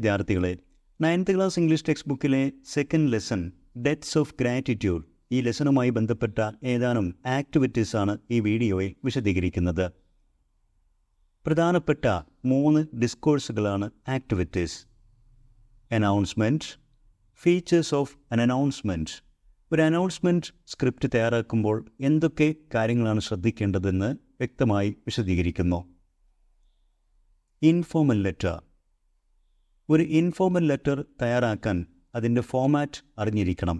വിദ്യാർത്ഥികളെ, 9th class English text ബുക്കിലെ second lesson debts of gratitude, ഈ ലെസണുമായി ബന്ധപ്പെട്ട ഏതാനും ആക്ടിവിറ്റീസാണ് ഈ വീഡിയോയിൽ വിശദീകരിക്കുന്നത്. പ്രധാനപ്പെട്ട 3 ഡിസ്കോഴ്സുകളാണ് activities. Announcement, features of an announcement. ഒരു അനൗൺസ്മെൻറ്റ് സ്ക്രിപ്റ്റ് തയ്യാറാക്കുമ്പോൾ എന്തൊക്കെ കാര്യങ്ങളാണ് ശ്രദ്ധിക്കേണ്ടതെന്ന് വ്യക്തമായി വിശദീകരിക്കുന്നു. Informal letter. ഒരു ഇൻഫോർമൽ ലെറ്റർ തയ്യാറാക്കാൻ അതിൻ്റെ ഫോമാറ്റ് അറിഞ്ഞിരിക്കണം.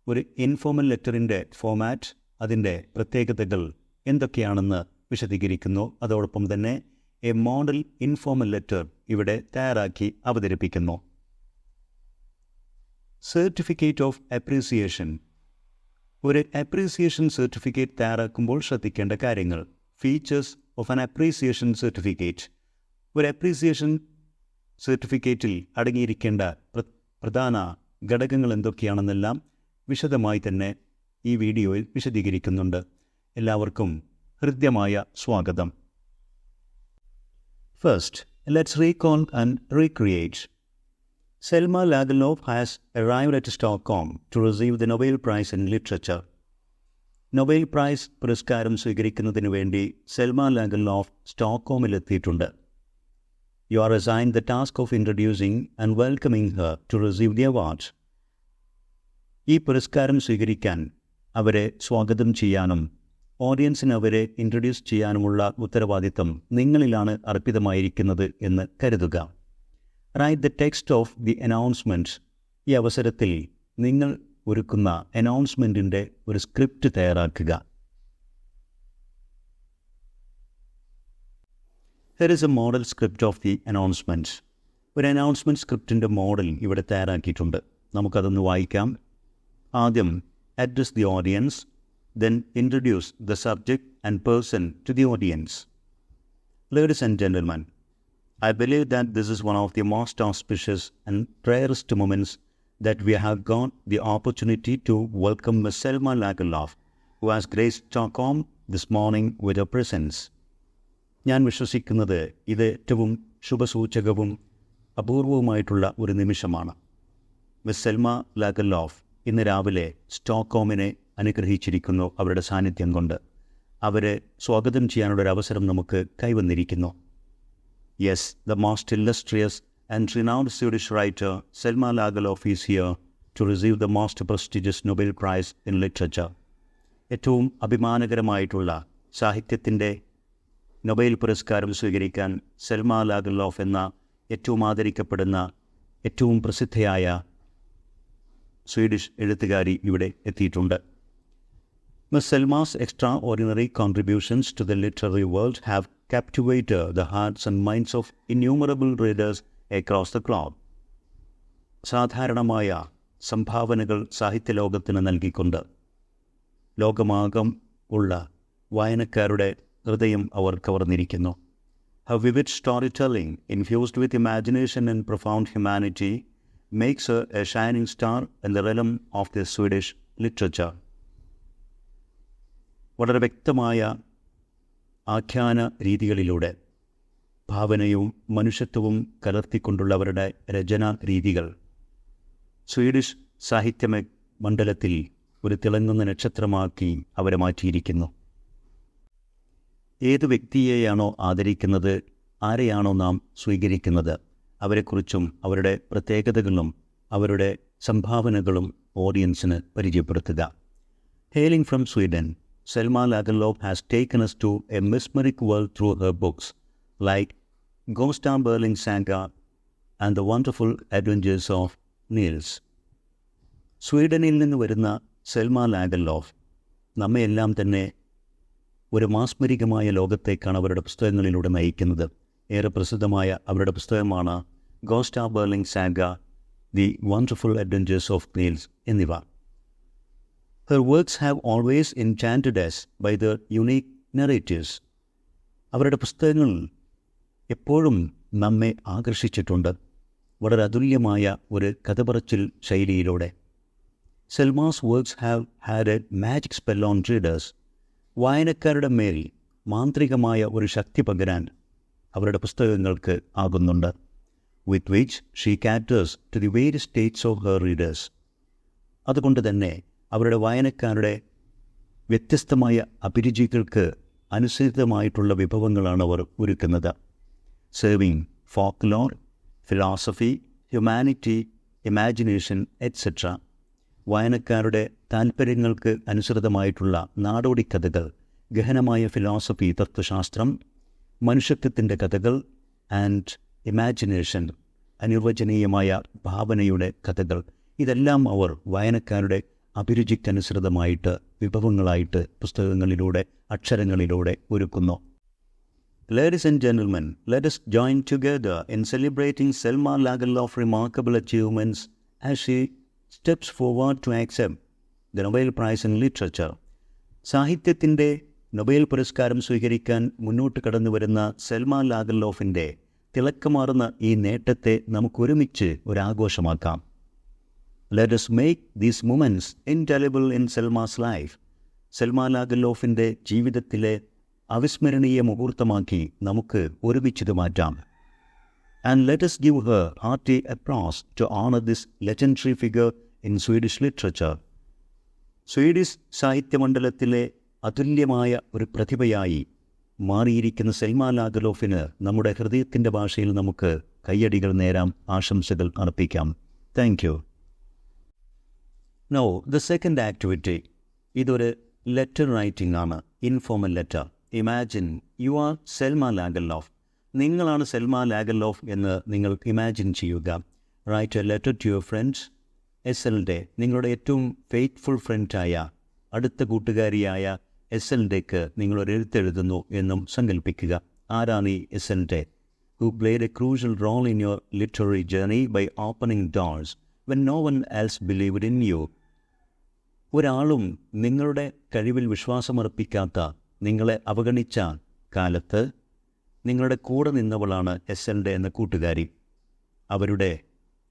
ഒരു ഇൻഫോർമൽ ലെറ്ററിൻ്റെ ഫോമാറ്റ്, അതിൻ്റെ പ്രത്യേകതകൾ എന്തൊക്കെയാണെന്ന് വിശദീകരിക്കുന്നു. അതോടൊപ്പം തന്നെ എ മോഡൽ ഇൻഫോർമൽ ലെറ്റർ ഇവിടെ തയ്യാറാക്കി അവതരിപ്പിക്കുന്നു. Certificate of appreciation. ഒരു അപ്രീസിയേഷൻ സർട്ടിഫിക്കറ്റ് തയ്യാറാക്കുമ്പോൾ ശ്രദ്ധിക്കേണ്ട കാര്യങ്ങൾ. Features of an appreciation certificate. ഒരു അപ്രീസിയേഷൻ സർട്ടിഫിക്കറ്റിൽ അടങ്ങിയിരിക്കേണ്ട പ്രധാന ഘടകങ്ങൾ എന്തൊക്കെയാണെന്നെല്ലാം വിശദമായി തന്നെ ഈ വീഡിയോയിൽ വിശദീകരിക്കുന്നുണ്ട്. എല്ലാവർക്കും ഹൃദ്യമായ സ്വാഗതം. First, let's recall and recreate. Selma Lagerlöf has arrived at Stockholm to receive the Nobel Prize in Literature. Nobel prize പുരസ്കാരം സ്വീകരിക്കുന്നതിന് വേണ്ടി സെൽമ ലാഗർലോഫ് സ്റ്റോക്ക്ഹോമിലെത്തിയിട്ടുണ്ട്. You are assigned the task of introducing and welcoming her to receive the award. ഈ പുരസ്കാരം സ്വീകരിക്കാൻ അവരെ സ്വാഗതം ചെയ്യാനും ഓഡിയൻസിന് അവരെ ഇൻട്രൊഡ്യൂസ് ചെയ്യാനുമുള്ള ഉത്തരവാദിത്തം നിങ്ങളിലാണ് അർപ്പിതമായിരിക്കുന്നത് എന്ന് കരുതുക. Write the text of the announcement. ഈ അവസരത്തിൽ നിങ്ങൾ ഒരുക്കുന്ന അനൗൺസ്മെൻറ്റിൻ്റെ ഒരു സ്ക്രിപ്റ്റ് തയ്യാറാക്കുക. Here is a model script of the announcement. ഒരു അനൗൺസ്മെൻറ്റ് സ്ക്രിപ്റ്റിൻ്റെ മോഡൽ ഇവിടെ തയ്യാറാക്കിയിട്ടുണ്ട്. നമുക്കതൊന്ന് വായിക്കാം. ആദ്യം address the audience, then introduce the subject and person to the audience. Ladies and gentlemen, I believe that this is one of the most auspicious and rarest moments that we have got the opportunity to welcome Ms. Selma Lagerlöf, who has graced Stockholm this morning with her presence. ഞാൻ വിശ്വസിക്കുന്നത് ഇത് ഏറ്റവും ശുഭസൂചകവും അപൂർവവുമായിട്ടുള്ള ഒരു നിമിഷമാണ്. Miss Selma Lagerlof ഇന്ന് രാവിലെ സ്റ്റോക്ക്ഹോമിനെ അനുഗ്രഹിച്ചിരിക്കുന്നു അവരുടെ സാന്നിധ്യം കൊണ്ട്. അവരെ സ്വാഗതം ചെയ്യാനുള്ളൊരു അവസരം നമുക്ക് കൈവന്നിരിക്കുന്നു. Yes, the most illustrious and renowned Swedish writer Selma Lagerlöf is here to receive the most prestigious Nobel Prize in Literature. ഏറ്റവും അഭിമാനകരമായിട്ടുള്ള സാഹിത്യത്തിൻ്റെ നൊബേൽ പുരസ്കാരം സ്വീകരിക്കാൻ സെൽമ ലാഗർലോഫ് എന്ന ഏറ്റവും ആദരിക്കപ്പെടുന്ന ഏറ്റവും പ്രസിദ്ധയായ സ്വീഡിഷ് എഴുത്തുകാരി ഇവിടെ എത്തിയിട്ടുണ്ട്. Ms. Selma's extraordinary contributions to the literary world have captivated the hearts and minds of innumerable readers across the globe. സാധാരണമായ സംഭാവനകൾ സാഹിത്യലോകത്തിന് നൽകിക്കൊണ്ട് ലോകമാകം ഉള്ള വായനക്കാരുടെ ഹൃദയം അവർ കവർന്നിരിക്കുന്നു. Her vivid storytelling, infused with imagination and profound humanity, makes her a shining star in the realm of the Swedish literature. വളരെ വ്യക്തമായ ആഖ്യാന രീതികളിലൂടെ ഭാവനയും മനുഷ്യത്വവും കലർത്തിക്കൊണ്ടുള്ളവരുടെ രചനാ രീതികൾ സ്വീഡിഷ് സാഹിത്യ മണ്ഡലത്തിൽ ഒരു തിളങ്ങുന്ന നക്ഷത്രമാക്കി അവരെ മാറ്റിയിരിക്കുന്നു. ഏത് വ്യക്തിയെയാണോ ആദരിക്കുന്നത്, ആരെയാണോ നാം സ്വീകരിക്കുന്നത്, അവരെക്കുറിച്ചും അവരുടെ പ്രത്യേകതകളും അവരുടെ സംഭാവനകളും ഓഡിയൻസിന് പരിചയപ്പെടുത്തുക. Hailing from Sweden, Selma Lagerlöf has taken us to a mesmeric world through her books like Gustav Berling's Saga and the Wonderful Adventures of Niels. സ്വീഡനിൽ നിന്ന് വരുന്ന സെൽമ ലാഗർലോഫ് നമ്മയെല്ലാം തന്നെ ഒരു മാസ്മരികമായ ലോകത്തേക്കാണ് അവരുടെ പുസ്തകങ്ങളിലൂടെ നയിക്കുന്നത്. ഏറെ പ്രസിദ്ധമായ അവരുടെ പുസ്തകമാണ് Gosta Berling saga, the wonderful adventures of Nils എന്നിവ. Her works have always enchanted us by their unique narratives. അവരുടെ പുസ്തകങ്ങൾ എപ്പോഴും നമ്മെ ആകർഷിച്ചിട്ടുണ്ട്, വളരെ അതുല്യമായ ഒരു കഥപറച്ചിൽ ശൈലിയിലൂടെ. Selma's works have had a magic spell on readers. വായനക്കാരുടെ മേൽ മാന്ത്രികമായ ഒരു ശക്തി പകരാൻ അവരുടെ പുസ്തകങ്ങൾക്ക് ആകുന്നുണ്ട്. with which she caters to the various states of her readers. അതുകൊണ്ട് തന്നെ അവരുടെ വായനക്കാരുടെ വ്യത്യസ്തമായ അഭിരുചികൾക്ക് അനുസൃതമായിട്ടുള്ള വിഭവങ്ങളാണ് അവർ ഒരുക്കുന്നത്. Serving folklore, philosophy, humanity, imagination et cetera. വായനക്കാരുടെ താൽപ്പര്യങ്ങൾക്ക് അനുസൃതമായിട്ടുള്ള നാടോടിക്കഥകൾ, ഗഹനമായ ഫിലോസഫി തത്വശാസ്ത്രം, മനുഷ്യത്വത്തിൻ്റെ കഥകൾ ആൻഡ് ഇമാജിനേഷൻ അനിർവചനീയമായ ഭാവനയുടെ കഥകൾ. ഇതെല്ലാം അവർ വായനക്കാരുടെ അഭിരുചിക്കനുസൃതമായിട്ട് വിഭവങ്ങളായിട്ട് പുസ്തകങ്ങളിലൂടെ അക്ഷരങ്ങളിലൂടെ ഒരുക്കുന്നു. Ladies and gentlemen, let us join together in celebrating Selma Lagerlof's remarkable achievements as she steps forward to accept the Nobel Prize in Literature. സാഹിത്യത്തിൻ്റെ Nobel പുരസ്കാരം സ്വീകരിക്കാൻ മുന്നോട്ട് കടന്നു വരുന്ന സെൽമ ലാഗർലോഫിൻ്റെ തിളക്കമാർന്ന ഈ നേട്ടത്തെ നമുക്കൊരുമിച്ച് ഒരാഘോഷമാക്കാം. Let us make these moments indelible in Selma's life. Selma ലാഗർലോഫിൻ്റെ ജീവിതത്തിലെ അവിസ്മരണീയ മുഹൂർത്തമാക്കി നമുക്ക് ഒരുമിച്ചിത് മാറ്റാം. And let us give her hearty applause to honor this legendary figure in Swedish literature. Swedish സാഹിത്യമണ്ഡലത്തിലെ അതുല്യമായ ഒരു പ്രതിഭയായി മാറിയിരിക്കുന്ന സെൽമ ലാഗർലോഫിന് നമ്മുടെ ഹൃദയത്തിൻ്റെ ഭാഷയിൽ നമുക്ക് കയ്യടികൾ നേരാം, ആശംസകൾ അർപ്പിക്കാം. Thank you. Now, the second activity, ഇതൊരു ലെറ്റർ റൈറ്റിംഗ് ആണ്, informal letter. Imagine you are Selma Lagerlof. നിങ്ങളാണ് സെൽമ ലാഗർലോഫ് എന്ന് നിങ്ങൾ ഇമാജിൻ ചെയ്യുക. Write a letter to your friends. എസ്.എൽ.ഡെ, നിങ്ങളുടെ ഏറ്റവും ഫെയ്ത്ത്ഫുൾ ഫ്രണ്ടായ, അടുത്ത കൂട്ടുകാരിയായ എസ്.എൽ.ഡെക്ക് നിങ്ങളൊരു എഴുത്തെഴുതുന്നു എന്നും സങ്കല്പിക്കുക. ആരാണ് ഈ എസ്.എൽ.ഡെ? who played a crucial role in your literary journey by opening doors when no one else believed in you. ഒരാളും നിങ്ങളുടെ കഴിവിൽ വിശ്വാസമർപ്പിക്കാത്ത, നിങ്ങളെ അവഗണിച്ച കാലത്ത് നിങ്ങളുടെ കൂടെ നിന്നവളാണ് എസ്.എൽ.ഡെ എന്ന കൂട്ടുകാരി. അവരുടെ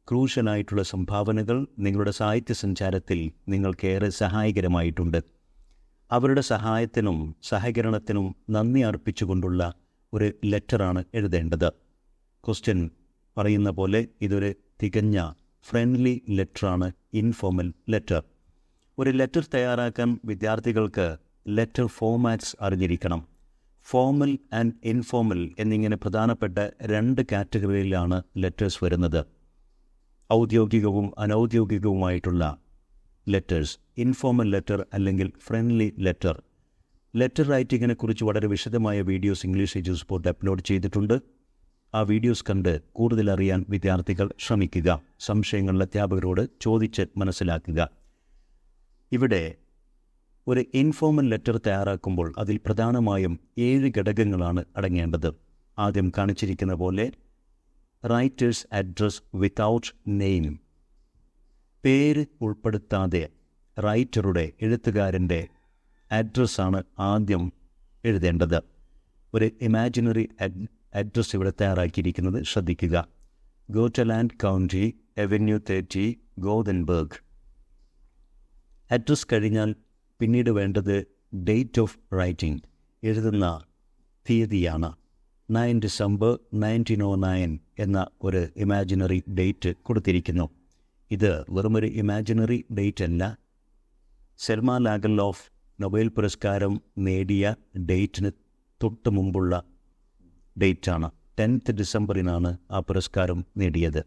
ക്രൂഷ്യലായിട്ടുള്ള സംഭാവനകൾ നിങ്ങളുടെ സാഹിത്യ സഞ്ചാരത്തിൽ നിങ്ങൾക്കേറെ സഹായകരമായിട്ടുണ്ട്. അവരുടെ സഹായത്തിനും സഹകരണത്തിനും നന്ദി അർപ്പിച്ചുകൊണ്ടുള്ള ഒരു ലെറ്ററാണ് എഴുതേണ്ടത്. ക്വസ്റ്റ്യൻ പറയുന്ന പോലെ ഇതൊരു തികഞ്ഞ ഫ്രണ്ട്ലി ലെറ്ററാണ്, ഇൻഫോർമൽ ലെറ്റർ. ഒരു ലെറ്റർ തയ്യാറാക്കാൻ വിദ്യാർത്ഥികൾക്ക് ലെറ്റർ ഫോമാറ്റ്സ് അറിഞ്ഞിരിക്കണം. ഫോർമൽ ആൻഡ് ഇൻഫോർമൽ എന്നിങ്ങനെ പ്രധാനപ്പെട്ട രണ്ട് കാറ്റഗറിയിലാണ് ലെറ്റേഴ്സ് വരുന്നത്. ഔദ്യോഗികവും അനൗദ്യോഗികവുമായിട്ടുള്ള ലെറ്റേഴ്സ്, ഇൻഫോർമൽ ലെറ്റർ അല്ലെങ്കിൽ ഫ്രണ്ട്ലി ലെറ്റർ. ലെറ്റർ റൈറ്റിങ്ങിനെ കുറിച്ച് വളരെ വിശദമായ വീഡിയോസ് ഇംഗ്ലീഷ് എജു സ്പോട്ട് അപ്ലോഡ് ചെയ്തിട്ടുണ്ട്. ആ വീഡിയോസ് കണ്ട് കൂടുതൽ അറിയാൻ വിദ്യാർത്ഥികൾ ശ്രമിക്കുക. സംശയങ്ങൾ അധ്യാപകരോട് ചോദിച്ച് മനസ്സിലാക്കുക. ഇവിടെ ഒരു ഇൻഫോർമൽ ലെറ്റർ തയ്യാറാക്കുമ്പോൾ അതിൽ പ്രധാനമായും 7 ഘടകങ്ങളാണ് അടങ്ങേണ്ടത്. ആദ്യം കാണിച്ചിരിക്കുന്ന പോലെ റൈറ്റേഴ്സ് അഡ്രസ് വിത്തൗട്ട് നെയിം, പേര് ഉൾപ്പെടുത്താതെ റൈറ്ററുടെ, എഴുത്തുകാരൻ്റെ അഡ്രസ്സാണ് ആദ്യം എഴുതേണ്ടത്. ഒരു ഇമാജിനറി അഡ്രസ്സ് ഇവിടെ തയ്യാറാക്കിയിരിക്കുന്നത് ശ്രദ്ധിക്കുക. ഗോട്ടലാൻഡ് കൗണ്ടി, അവന്യൂ 30, ഗോതൻബർഗ്. അഡ്രസ് കഴിഞ്ഞാൽ പിന്നീട് വേണ്ടത് ഡേറ്റ് ഓഫ് റൈറ്റിംഗ്, എഴുതുന്ന തീയതിയാണ്. 9 ഡിസംബർ 1909 എന്ന ഒരു ഇമാജിനറി ഡേറ്റ് കൊടുത്തിരിക്കുന്നു. ഇത് വെറുമൊരു ഇമാജിനറി ഡേറ്റ് അല്ല, സെൽമ ലാഗർലോഫ് നൊബേൽ പുരസ്കാരം നേടിയ ഡേറ്റിന് തൊട്ട് മുമ്പുള്ള ഡേറ്റാണ്. 10th ഡിസംബറിനാണ് ആ പുരസ്കാരം നേടിയത്.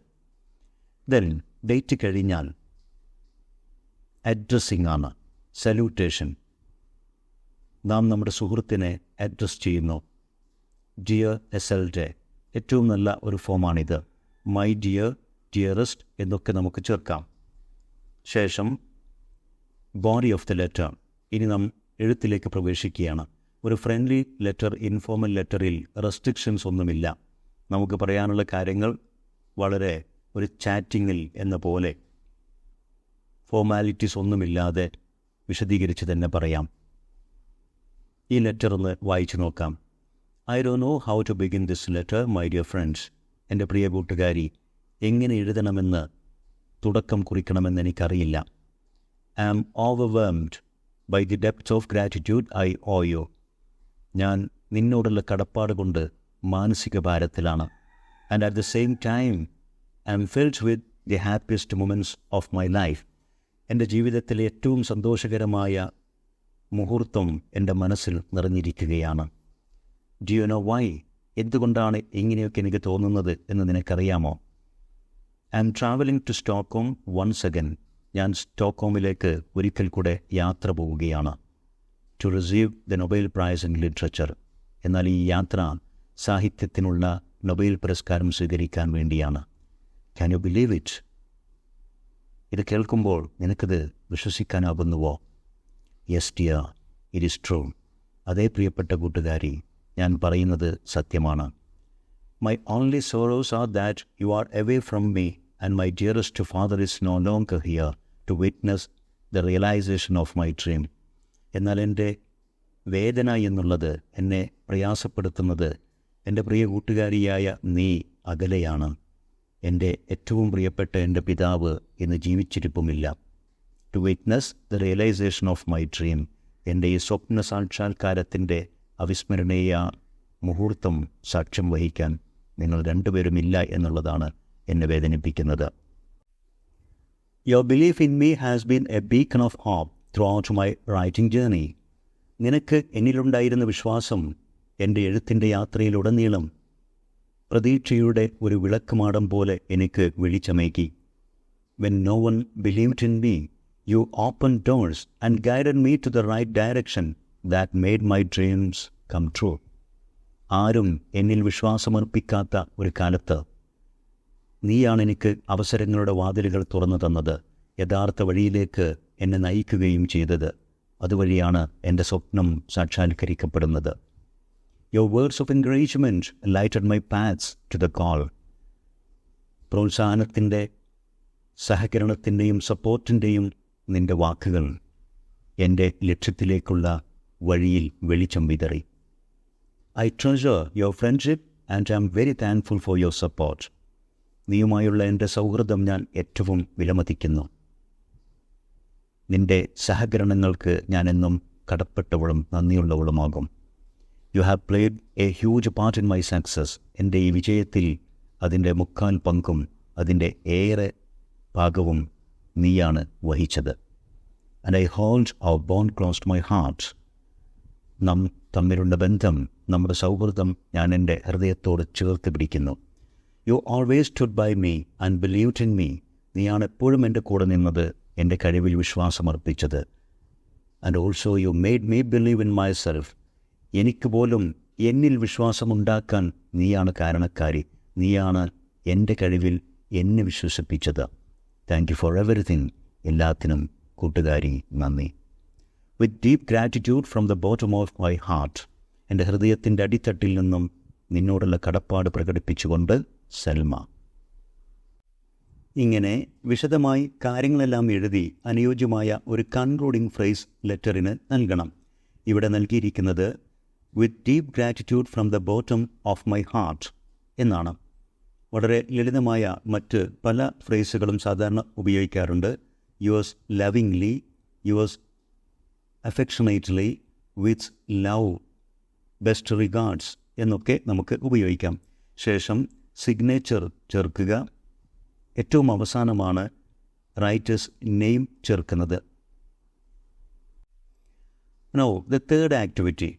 ദെൻ ഡേറ്റ് കഴിഞ്ഞാൽ അഡ്രസ്സിംഗ് ആണ്, സല്യൂട്ടേഷൻ. നാം നമ്മുടെ സുഹൃത്തിനെ അഡ്രസ് ചെയ്യുന്നു. ഡിയർ എസ്.എൽ.ഡെ, ഏറ്റവും നല്ല ഒരു ഫോമാണിത്. മൈ ഡിയർ, ഡിയറസ്റ്റ് എന്നൊക്കെ നമുക്ക് ചേർക്കാം. ശേഷം ബോഡി ഓഫ് ദ ലെറ്റർ. ഇനി നാം എഴുത്തിലേക്ക് പ്രവേശിക്കുകയാണ്. ഒരു ഫ്രണ്ട്ലി ലെറ്റർ, ഇൻഫോർമൽ ലെറ്ററിൽ റെസ്ട്രിക്ഷൻസ് ഒന്നുമില്ല. നമുക്ക് പറയാനുള്ള കാര്യങ്ങൾ വളരെ ഒരു ചാറ്റിങ്ങിൽ എന്ന പോലെ ഫോർമാലിറ്റീസ് ഒന്നുമില്ലാതെ വിശദീകരിച്ച് തന്നെ പറയാം. ഈ ലെറ്റർ ഒന്ന് വായിച്ചു നോക്കാം. I don't know how to begin this letter my dear friends. എൻ്റെ പ്രിയ കൂട്ടുകാരി, എങ്ങനെ എഴുതണമെന്ന് തുടക്കം കുറിക്കണമെന്ന് എനിക്കറിയില്ല. I am overwhelmed by the depth of gratitude I owe you. ഞാൻ നിന്നോടുള്ള കടപ്പാട് കൊണ്ട് മാനസിക ഭാരത്തിലാണ്. And at the same time I'm filled with the happiest moments of my life. എൻ്റെ ജീവിതത്തിലെ ഏറ്റവും സന്തോഷകരമായ മുഹൂർത്തം എൻ്റെ മനസ്സിൽ നിറഞ്ഞിരിക്കുകയാണ്. Do you know why? എന്തുകൊണ്ടാണ് ഇങ്ങനെയൊക്കെ എനിക്ക് തോന്നുന്നത് എന്ന് നിനക്കറിയാമോ? I'm travelling to Stockholm once again. ഞാൻ സ്റ്റോക്ക്ഹോമിലേക്ക് ഒരിക്കൽ കൂടെ യാത്ര പോവുകയാണ്. To receive the Nobel prize in literature. എന്നാൽ ഈ യാത്ര സാഹിത്യത്തിനുള്ള നൊബേൽ പുരസ്കാരം സ്വീകരിക്കാൻ വേണ്ടിയാണ്. Can you believe it? ഇത് കേൾക്കുമ്പോൾ നിനക്കത് വിശ്വസിക്കാനാകുന്നുവോ? Yes dear, it is true. അതേ പ്രിയപ്പെട്ട കൂട്ടുകാരി, ഞാൻ പറയുന്നത് സത്യമാണ്. My only sorrows are that you are away from me and my dearest father is no longer here to witness the realisation of my dream. എന്നാൽ എൻ്റെ വേദന എന്നുള്ളത്, എന്നെ പ്രയാസപ്പെടുത്തുന്നത്, എൻ്റെ പ്രിയ കൂട്ടുകാരിയായ നീ അകലെയാണ്. എൻ്റെ ഏറ്റവും പ്രിയപ്പെട്ട എൻ്റെ പിതാവ് ഇന്ന് ജീവിച്ചിരിപ്പുമില്ല. To witness the realisation of my dream, എൻ്റെ ഈ സ്വപ്ന സാക്ഷാത്കാരത്തിൻ്റെ അവിസ്മരണീയ മുഹൂർത്തം സാക്ഷ്യം വഹിക്കാൻ നിങ്ങൾ രണ്ടുപേരുമില്ല എന്നുള്ളതാണ് എന്നെ വേദനിപ്പിക്കുന്നത്. Your belief in me has been a beacon of hope throughout my writing journey. നിനക്ക് എന്നിലുണ്ടായിരുന്ന വിശ്വാസം എൻ്റെ എഴുത്തിൻ്റെ യാത്രയിലുടനീളം പ്രതീക്ഷയുടെ ഒരു വിളക്കുമാടം പോലെ എനിക്ക് വെളിച്ചമേകി. When no one believed in me, you open doors and guided me to the right direction that made my dreams come true. ആരും എന്നിൽ വിശ്വാസമർപ്പിക്കാത്ത ഒരു കാലത്ത് നീയാണ് എനിക്ക് അവസരങ്ങളുടെ വാതിലുകൾ തുറന്നു തന്നത്, യഥാർത്ഥ വഴിയിലേക്ക് എന്നെ നയിക്കുകയും ചെയ്തത്. അതുവഴിയാണ് എൻ്റെ സ്വപ്നം സാക്ഷാത്കരിക്കപ്പെടുന്നത്. Your words of encouragement lighted my paths to the call. പ്രോത്സാഹനത്തിൻ്റെ, സഹകരണത്തിൻ്റെയും സപ്പോർട്ടിൻ്റെയും നിൻ്റെ വാക്കുകൾ എൻ്റെ ലക്ഷ്യത്തിലേക്കുള്ള വഴിയിൽ വെളിച്ചം വിതറി. I treasure your friendship and I am very thankful for your support. നീയുമായുള്ള എൻ്റെ സൗഹൃദം ഞാൻ ഏറ്റവും വിലമതിക്കുന്നു. നിൻ്റെ സഹകരണങ്ങൾക്ക് ഞാൻ എന്നും കടപ്പെട്ടവളും നന്ദിയുള്ളവളുമാകും. You have played a huge part in my success. എൻ്റെ ഈ വിജയത്തിൽ അതിൻ്റെ മുക്കാൽ പങ്കും അതിൻ്റെ ഏറെ ഭാഗവും നീയാണ് വഹിച്ചത്. And I hold our bond close to my heart. നാം തമ്മിലുള്ള ബന്ധം, നമ്മുടെ സൗഹൃദം ഞാൻ എൻ്റെ ഹൃദയത്തോട് ചേർത്ത് പിടിക്കുന്നു. You always stood by me and believed in me. നീയാണ് എപ്പോഴും എൻ്റെ കൂടെ നിന്നത്, എൻ്റെ കഴിവിൽ വിശ്വാസമർപ്പിച്ചത്. And also you made me believe in myself. എനിക്ക് പോലും എന്നിൽ വിശ്വാസമുണ്ടാക്കാൻ നീയാണ് കാരണക്കാരി. നീയാണ് എൻ്റെ കഴിവിൽ എന്നെ വിശ്വസിപ്പിച്ചത്. Thank you for everything. എല്ലാത്തിനും കൂട്ടുകാരി നന്ദി. With deep gratitude from the bottom of my heart. എൻ്റെ ഹൃദയത്തിൻ്റെ അടിത്തട്ടിൽ നിന്നും നിന്നോടുള്ള കടപ്പാട് പ്രകടിപ്പിച്ചുകൊണ്ട് സൽമ. ഇങ്ങനെ വിശദമായി കാര്യങ്ങളെല്ലാം എഴുതി അനുയോജ്യമായ ഒരു കൺക്ലൂഡിംഗ് ഫ്രേസ് ലെറ്ററിന് നൽകണം. ഇവിടെ നൽകിയിരിക്കുന്നത് വിത്ത് deep gratitude from the bottom of my heart എന്നാണ്. വളരെ ലളിതമായ മറ്റ് പല ഫ്രേസുകളും സാധാരണ ഉപയോഗിക്കാറുണ്ട്. Yours lovingly, yours affectionately, with love, best regards എന്നൊക്കെ നമുക്ക് ഉപയോഗിക്കാം. ശേഷം സിഗ്നേച്ചർ ചേർക്കുക. ഏറ്റവും അവസാനമാണ് റൈറ്റേഴ്സ് നെയിം ചേർക്കുന്നത്. Now, the third activity.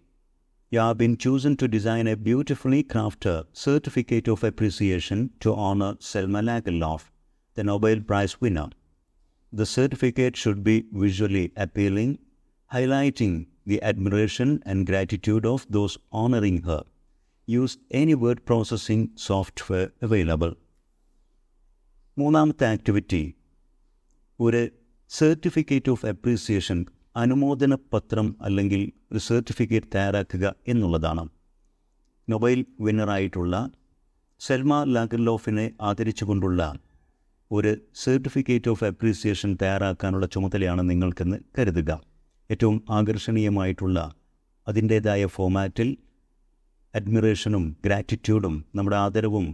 You have been chosen to design a beautifully crafted certificate of appreciation to honor Selma Lagerlöf, the Nobel Prize winner. The certificate should be visually appealing, highlighting the admiration and gratitude of those honoring her. Use any word processing software available. മൂന്നാമത്തെ activity, ഒരു certificate of appreciation, അനുമോദന പത്രം അല്ലെങ്കിൽ ഒരു certificate തയ്യാറാക്കുക എന്നുള്ളതാണ്. Nobel വിന്നറായിട്ടുള്ള Selma ലാഗർലോഫിനെ ആദരിച്ചുകൊണ്ടുള്ള ഒരു certificate of appreciation തയ്യാറാക്കാനുള്ള ചുമതലയാണ് നിങ്ങൾക്കെന്ന് കരുതുക. ഏറ്റവും ആകർഷണീയമായിട്ടുള്ള അതിൻ്റേതായ ഫോമാറ്റിൽ അഡ്മിറേഷനും ഗ്രാറ്റിറ്റ്യൂഡും നമ്മുടെ ആദരവും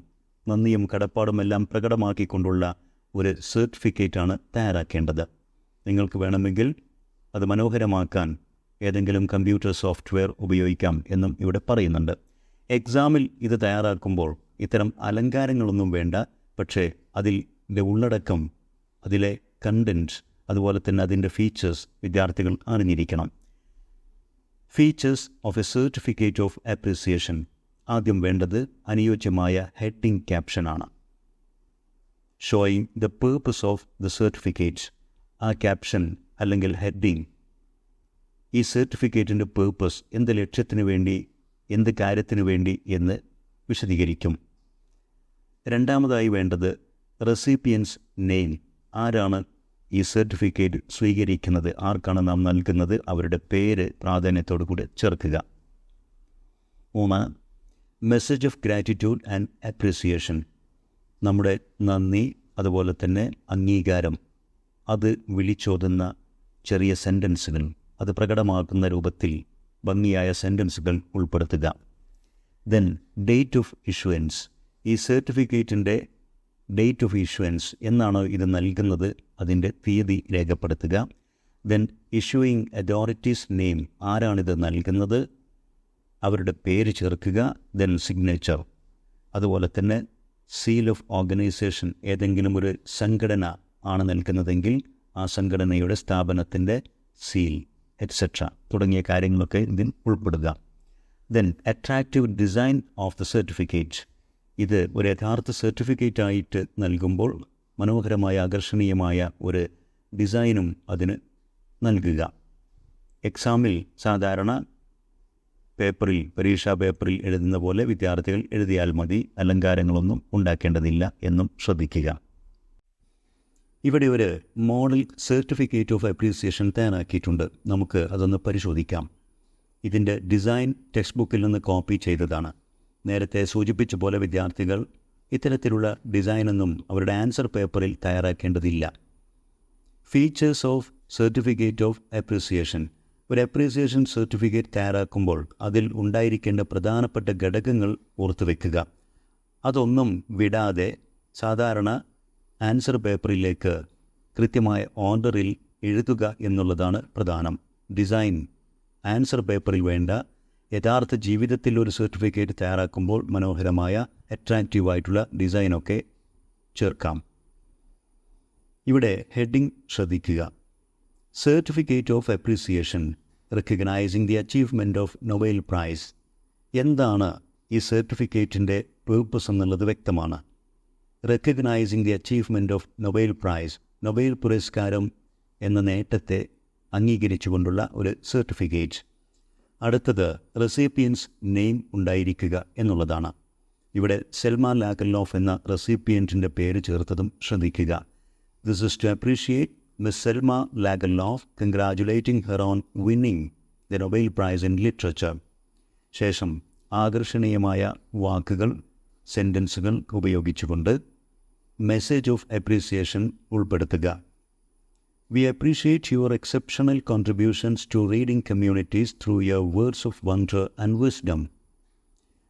നന്ദിയും കടപ്പാടുമെല്ലാം പ്രകടമാക്കിക്കൊണ്ടുള്ള ഒരു സർട്ടിഫിക്കറ്റാണ് തയ്യാറാക്കേണ്ടത്. നിങ്ങൾക്ക് വേണമെങ്കിൽ അത് മനോഹരമാക്കാൻ ഏതെങ്കിലും കമ്പ്യൂട്ടർ സോഫ്റ്റ്വെയർ ഉപയോഗിക്കാം എന്നും ഇവിടെ പറയുന്നുണ്ട്. എക്സാമിൽ ഇത് തയ്യാറാക്കുമ്പോൾ ഇത്തരം അലങ്കാരങ്ങളൊന്നും വേണ്ട. പക്ഷേ അതിൻ്റെ ഉള്ളടക്കം, അതിലെ കണ്ടൻറ്റ്, അതുപോലെ തന്നെ അതിൻ്റെ ഫീച്ചേഴ്സ് വിദ്യാർത്ഥികൾ അറിഞ്ഞിരിക്കണം. Features of a certificate of appreciation. ആദ്യം വേണ്ടത് അനുയോജ്യമായ ഹെഡിങ് ക്യാപ്ഷനാണ്. Showing the purpose of the certificate. ആ ക്യാപ്ഷൻ അല്ലെങ്കിൽ ഹെഡിങ് ഈ സർട്ടിഫിക്കറ്റിൻ്റെ പേർപ്പസ്, എന്ത് ലക്ഷ്യത്തിന് വേണ്ടി, എന്ത് കാര്യത്തിന് വേണ്ടി എന്ന് വിശദീകരിക്കും. രണ്ടാമതായി വേണ്ടത് റെസിപ്പിയൻസ് നെയിം. ആരാണ് ഈ സർട്ടിഫിക്കറ്റ് സ്വീകരിക്കുന്നത്, ആർക്കാണ് നാം നൽകുന്നത്, അവരുടെ പേര് പ്രാധാന്യത്തോടു കൂടി ചേർക്കുക. 3. Message of gratitude and appreciation. നമ്മുടെ നന്ദി, അതുപോലെ തന്നെ അംഗീകാരം, അത് വിളിച്ചോതുന്ന ചെറിയ സെൻറ്റൻസുകൾ, അത് പ്രകടമാക്കുന്ന രൂപത്തിൽ ഭംഗിയായ സെൻറ്റൻസുകൾ ഉൾപ്പെടുത്തുക. Then date of issuance. ഈ സർട്ടിഫിക്കറ്റിൻ്റെ ഡേറ്റ് ഓഫ് ഇഷ്യൂവൻസ്, എന്നാണ് ഇത് നൽകുന്നത്, അതിൻ്റെ തീയതി രേഖപ്പെടുത്തുക. Then issuing authorities name. ആരാണിത് നൽകുന്നത്, അവരുടെ പേര് ചേർക്കുക. Then signature. അതുപോലെ തന്നെ സീൽ ഓഫ് ഓർഗനൈസേഷൻ. ഏതെങ്കിലും ഒരു സംഘടന ആണ് നൽകുന്നതെങ്കിൽ ആ സംഘടനയുടെ സ്ഥാപനത്തിൻ്റെ സീൽ, എറ്റ്സെട്ര തുടങ്ങിയ കാര്യങ്ങളൊക്കെ ഇതിൽ ഉൾപ്പെടുക. Then attractive design of the certificate. ഇത് ഒരു യഥാർത്ഥ സർട്ടിഫിക്കറ്റ് ആയിട്ട് നൽകുമ്പോൾ മനോഹരമായ, ആകർഷണീയമായ ഒരു ഡിസൈനും അതിന് നൽകുക. എക്സാമിൽ സാധാരണ പേപ്പറിൽ, പരീക്ഷാ പേപ്പറിൽ എഴുതുന്ന പോലെ വിദ്യാർത്ഥികൾ എഴുതിയാൽ മതി, അലങ്കാരങ്ങളൊന്നും ഉണ്ടാക്കേണ്ടതില്ല എന്നും ശ്രദ്ധിക്കുക. ഇവിടെ ഒരു മോഡൽ സർട്ടിഫിക്കറ്റ് ഓഫ് അപ്രീസിയേഷൻ തയ്യാറാക്കിയിട്ടുണ്ട്. നമുക്ക് അതൊന്ന് പരിശോധിക്കാം. ഇതിൻ്റെ ഡിസൈൻ ടെക്സ്റ്റ് ബുക്കിൽ നിന്ന് കോപ്പി ചെയ്തതാണ്. നേരത്തെ സൂചിപ്പിച്ച പോലെ വിദ്യാർത്ഥികൾ ഇത്തരത്തിലുള്ള ഡിസൈനൊന്നും അവരുടെ ആൻസർ പേപ്പറിൽ തയ്യാറാക്കേണ്ടതില്ല. Features of certificate of appreciation. ഒരു അപ്രീസിയേഷൻ സർട്ടിഫിക്കറ്റ് തയ്യാറാക്കുമ്പോൾ അതിൽ ഉണ്ടായിരിക്കേണ്ട പ്രധാനപ്പെട്ട ഘടകങ്ങൾ ഓർത്തുവെക്കുക. അതൊന്നും വിടാതെ സാധാരണ ആൻസർ പേപ്പറിലേക്ക് കൃത്യമായ ഓർഡറിൽ എഴുതുക എന്നുള്ളതാണ് പ്രധാനം. ഡിസൈൻ ആൻസർ പേപ്പറിൽ വേണ്ട. യഥാർത്ഥ ജീവിതത്തിൽ ഒരു സർട്ടിഫിക്കറ്റ് തയ്യാറാക്കുമ്പോൾ മനോഹരമായ, അട്രാക്റ്റീവായിട്ടുള്ള ഡിസൈനൊക്കെ ചേർക്കാം. ഇവിടെ ഹെഡിങ് ശ്രദ്ധിക്കുക. Certificate of appreciation recognising the achievement of Nobel prize. എന്താണ് ഈ സർട്ടിഫിക്കറ്റിൻ്റെ പേർപ്പസ് എന്നുള്ളത് വ്യക്തമാണ്. Recognising the achievement of Nobel prize. Nobel പുരസ്കാരം എന്ന നേട്ടത്തെ അംഗീകരിച്ചുകൊണ്ടുള്ള ഒരു സർട്ടിഫിക്കറ്റ്. അടുത്തത് റെസിപ്പിയൻസ് നെയിം ഉണ്ടായിരിക്കുക എന്നുള്ളതാണ്. ഇവിടെ സെൽമ ലാഗർലോഫ് എന്ന റെസിപ്പിയൻറ്റിൻ്റെ പേര് ചേർത്തതും ശ്രദ്ധിക്കുക. This is to appreciate miss Selma Lagerlof, congratulating her on winning the Nobel prize in literature. ശേഷം ആകർഷണീയമായ വാക്കുകൾ, സെൻറ്റൻസുകൾ ഉപയോഗിച്ചുകൊണ്ട് മെസ്സേജ് ഓഫ് അപ്രീസിയേഷൻ ഉൾപ്പെടുത്തുക. We appreciate your exceptional contributions to reading communities through your words of wonder and wisdom.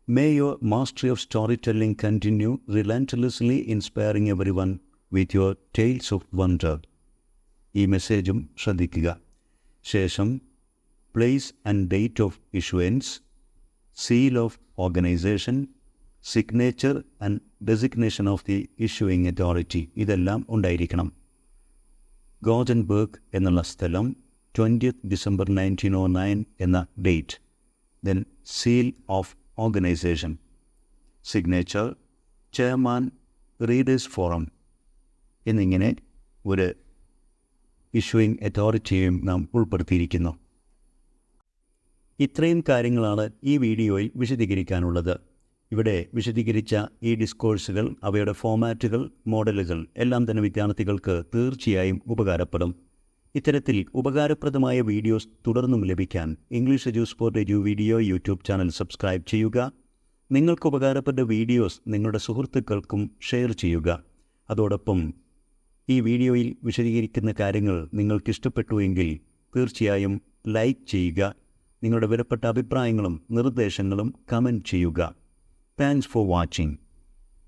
May your mastery of storytelling continue, relentlessly inspiring everyone with your tales of wonder. ഈ മെസ്സേജും ശ്രദ്ധിക്കുക. ശേഷം place and date of issuance, seal of organisation, signature and designation of the issuing authority. ഇതെല്ലാം ഉണ്ടായിരിക്കണം. Gothenburg എന്നുള്ള സ്ഥലം, 20th December 1909 എന്ന date. Then seal of organisation, signature, chairman, readers forum എന്നിങ്ങനെ ഒരു ഇഷ്യൂയിങ് അതോറിറ്റിയെയും നാം ഉൾപ്പെടുത്തിയിരിക്കുന്നു. ഇത്രയും കാര്യങ്ങളാണ് ഈ വീഡിയോയിൽ വിശദീകരിക്കാനുള്ളത്. ഇവിടെ വിശദീകരിച്ച ഈ ഡിസ്കോഴ്സുകൾ, അവയുടെ ഫോമാറ്റുകൾ, മോഡലുകൾ എല്ലാം തന്നെ വിദ്യാർത്ഥികൾക്ക് തീർച്ചയായും ഉപകാരപ്പെടും. ഇത്തരത്തിൽ ഉപകാരപ്രദമായ വീഡിയോസ് തുടർന്നും ലഭിക്കാൻ English Edusport edu video YouTube channel subscribe ചെയ്യുക. നിങ്ങൾക്ക് ഉപകാരപ്പെട്ട വീഡിയോസ് നിങ്ങളുടെ സുഹൃത്തുക്കൾക്കും ഷെയർ ചെയ്യുക. അതോടൊപ്പം ഈ വീഡിയോയിൽ വിശദീകരിക്കുന്ന കാര്യങ്ങൾ നിങ്ങൾക്കിഷ്ടപ്പെട്ടുവെങ്കിൽ തീർച്ചയായും ലൈക്ക് ചെയ്യുക. നിങ്ങളുടെ വിലപ്പെട്ട അഭിപ്രായങ്ങളും നിർദ്ദേശങ്ങളും കമൻറ്റ് ചെയ്യുക. Thanks for watching.